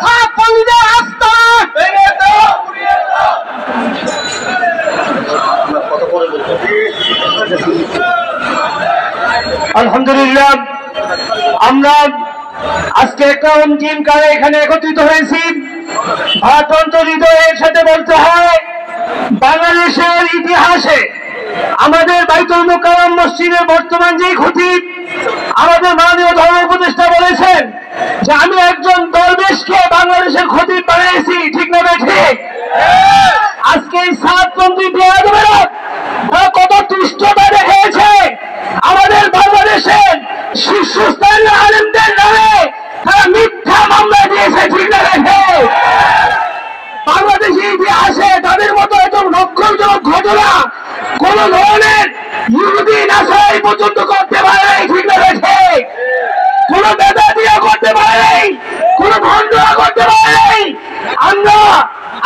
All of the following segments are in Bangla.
ছাত্রলীগের আস্তানা ভেঙে দাও, উড়িয়ে দাও। আলহামদুলিল্লাহ, আমরা আজকে একটা অন্তিম কালে এখানে একত্রিত হয়েছি। ভারতন্ত্র হৃদয়ের সাথে বলতে হয়, বাংলাদেশের ইতিহাসে আমাদের বাইতুল মুকাররম মসজিদের বর্তমান যে খতিব আমাদের মাননীয় ধর্ম উপদেষ্টা বলেছেন যে আমি একজন দরবেশকে বাংলাদেশের খতিব বানিয়েছি, ঠিক না ঠিক? আজকে এই সাতপন্থী বেয়াদবেরা কত তুষ্টতা দেখিয়েছে আমাদের বাংলাদেশের শীর্ষস্থানীয় আলেমদের নামে, তারা মিথ্যা মামলা দিয়েছে, ঠিক না ঠিক? বাংলাদেশের ইতিহাসে তাদের মতো এত লক্ষণজনক ঘটনা কোন ধরনের ইহুদি নাসারাই পর্যন্ত করতে পারে নাই, ঠিক না ঠিক? কোন বেদাতিয়া করতে পারে নাই, কোন ভণ্ডরা করতে পারে নাই। আমরা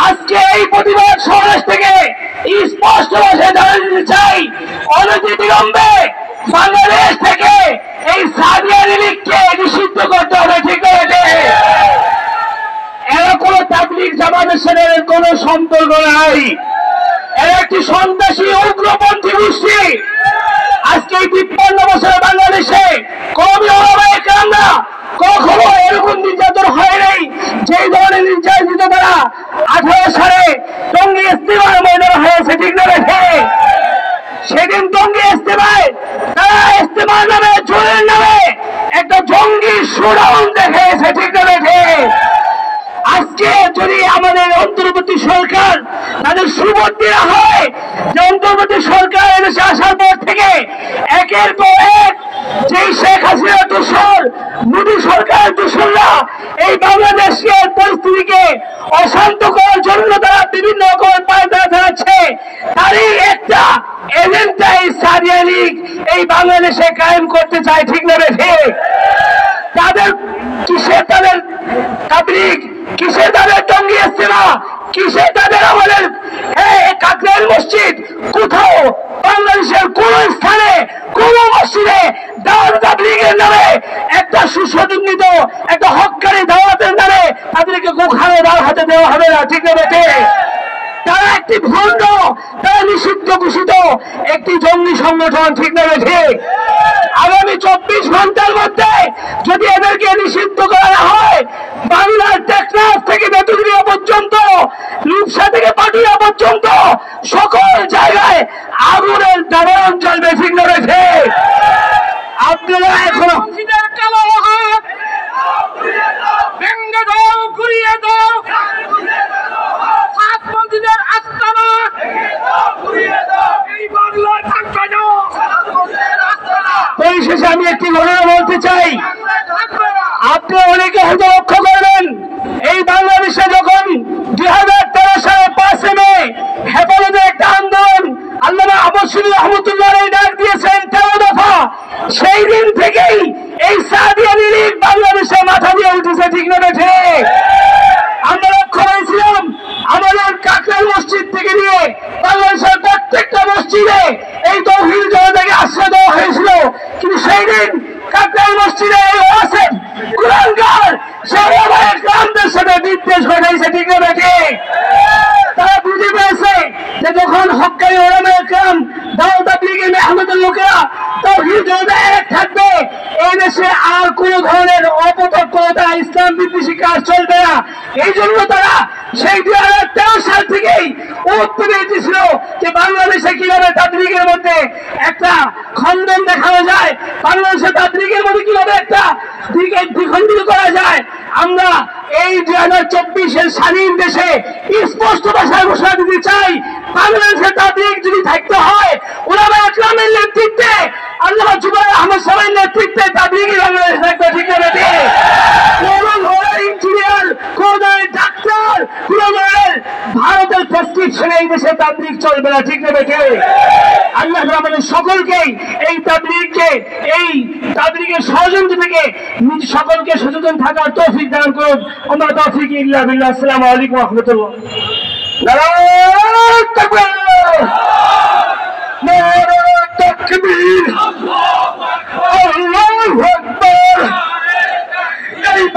আজকে এই প্রতিবাদ সমাবেশ থেকে স্পষ্ট ভাষায় জানিয়ে দিতে চাই, অনতিবিলম্বে বাংলাদেশ থেকে এই সাদিয়ানি লীগকে নিষিদ্ধ করতে হবে, ঠিক না ঠিক? এরা কোন তাবলীগ জামাতের সাথে কোন সম্পর্ক নাই, এরা একটি সন্ত্রাসী উগ্রপন্থী গোষ্ঠী। আজকে এই 53 বছরে বাংলাদেশে কখনো এরকম নির্যাতন হয় নাই যে ধরনের নির্যাতিত তারা 18 সালে টঙ্গী ইস্তেমার ময়দানে হয়েছে, ঠিক না রেখে? সেদিন টঙ্গী ইস্তেমায় তারা ইস্তেমার নামে জোরের নামে একটা জঙ্গি শোডাউন দেখিয়েছে, ঠিক না রেখে? আজকে যদি আমাদের অন্তর্বর্তী সরকার তাদের সুবত দেওয়া হয় যে অন্তর্বর্তী সরকার এদেশে আসার পর থেকে একের পর এক যে শেখ হাসিনা দোসর মোদী সরকারের দোসররা এই বাংলাদেশের পরিস্থিতিকে অশান্ত করার জন্য তারা বিভিন্ন রকমের পায়তারা চালাচ্ছে, তারই একটা এজেন্ডা এই সাদিয়া লীগ এই বাংলাদেশে কায়েম করতে চায়, ঠিক না রেখে? তাদের কিসের তাদের তাবলীগ, কিসের তাদের টঙ্গী ইস্তেমা, কিসের তাদের আমাদের কাকরাইল মসজিদ? কোথাও বাংলাদেশের কোন স্থানে কোন মসজিদে দাওয়াত তাবলীগের নামে একটা সুসংগঠিত একটা হক্কারি দাওয়াতের নামে তাদেরকে গোখানে দাও হাতে দেওয়া হবে না, ঠিক না বেটে? তারা একটি ভণ্ড, তারা নিষিদ্ধ ঘোষিত একটি জঙ্গি সংগঠন, ঠিক না বেটে? আগামী 24 ঘন্টার মধ্যে যদি এদেরকে নিষিদ্ধ করা হয়, বাংলার টেকনাফ থেকে বেতুরিয়া পর্যন্ত, রূপসা থেকে পাটুরিয়া পর্যন্ত সকল জায়গায় আগুনের দাবানল চলবে, ঠিক না রেখে? আপনারা এখনো কালো হাত ভেঙে দাও, ঘুরিয়ে দাও, সাতপন্থীদের আস্তানা এই বাংলায় থাকবে না। পরিশেষে আমি একটি ঘটনা বলতে চাই, আপনি অনেকে হয়তো লক্ষ্য করবেন, এই বাংলাদেশে যখন 2013 সালে 5 মে হেফাজতে একটা আন্দোলন আল্লামা আহমদ শরীফ রহমতুল্লাহ ডাক দিয়েছেন 13 দফা, সেই দিন থেকেই এই সাদিয়ানি লীগ বাংলাদেশে মাথা দিয়ে উঠেছে, ঠিক না ঠিক? আমরা লক্ষ্য করেছিলাম আমাদের কাকরাইল মসজিদ থেকে নিয়ে বাংলাদেশের প্রত্যেকটা মসজিদে এই তৌহিদ জনতাকে আশ্রয় দেওয়া হয়েছিল, কিন্তু সেই দিন কাকরাইল মসজিদে ওয়াসিফ কুরআনকার সেই আমাদের গ্রামদের সাথে বিদ্বেষ ঘটাইছে, ঠিক না ঠিক? তারা বুঝে পেয়েছে যে যখন হক্কানি ওলামায়ে কেরাম দাওয়াত তাবলীগের মেহনতের লোকেরা তৌহিদ জনতা এক থাকবে, এই দেশে আর কোন ধরনের অপতৎপরতা ইসলাম বিদ্বেষী কাজ চলবে না। এই জন্য তারা সেই 2013 সাল থেকেই উত্তর দিয়েছিল যে বাংলাদেশে কিভাবে তাবলীগের মধ্যে একটা খণ্ডন দেখানো যায়, বাংলাদেশের তাবলীগের মধ্যে কিভাবে একটা দ্বিখণ্ডিত করা যায়। আমরা এই 2024-এর স্বাধীন দেশে স্পষ্ট ভাষায় ঘোষণা দিতে চাই, বাংলাদেশের তাবলীগ যদি থাকতে হয় উলামায়ে কেরামের নেতৃত্বে, আল্লামা জুবায়ের আহমদ সাহেবের নেতৃত্বে তাবলীগই বাংলাদেশ থাকবে, ঠিক না ঠিক? কোন ধরনের ইঞ্জিনিয়ার, কোন ধরনের ডাক্তার, কোন ধরনের ভারতের প্রেসক্রিপশনে এই দেশে তাবলীগ চলবে না, ঠিক না ঠিক? আল্লাহ আমাদের সকলকেই এই তাবলীগের ষড়যন্ত্র থেকে সকলকে সচেতন থাকার তৌফিক দান করুন। আমরা তৌফিক ইল্লা বিল্লাহ। আসসালামু আলাইকুম ওয়া রাহমাতুল্লাহ। নারায়ে তাকবীর, নারায়ে তাকবীর।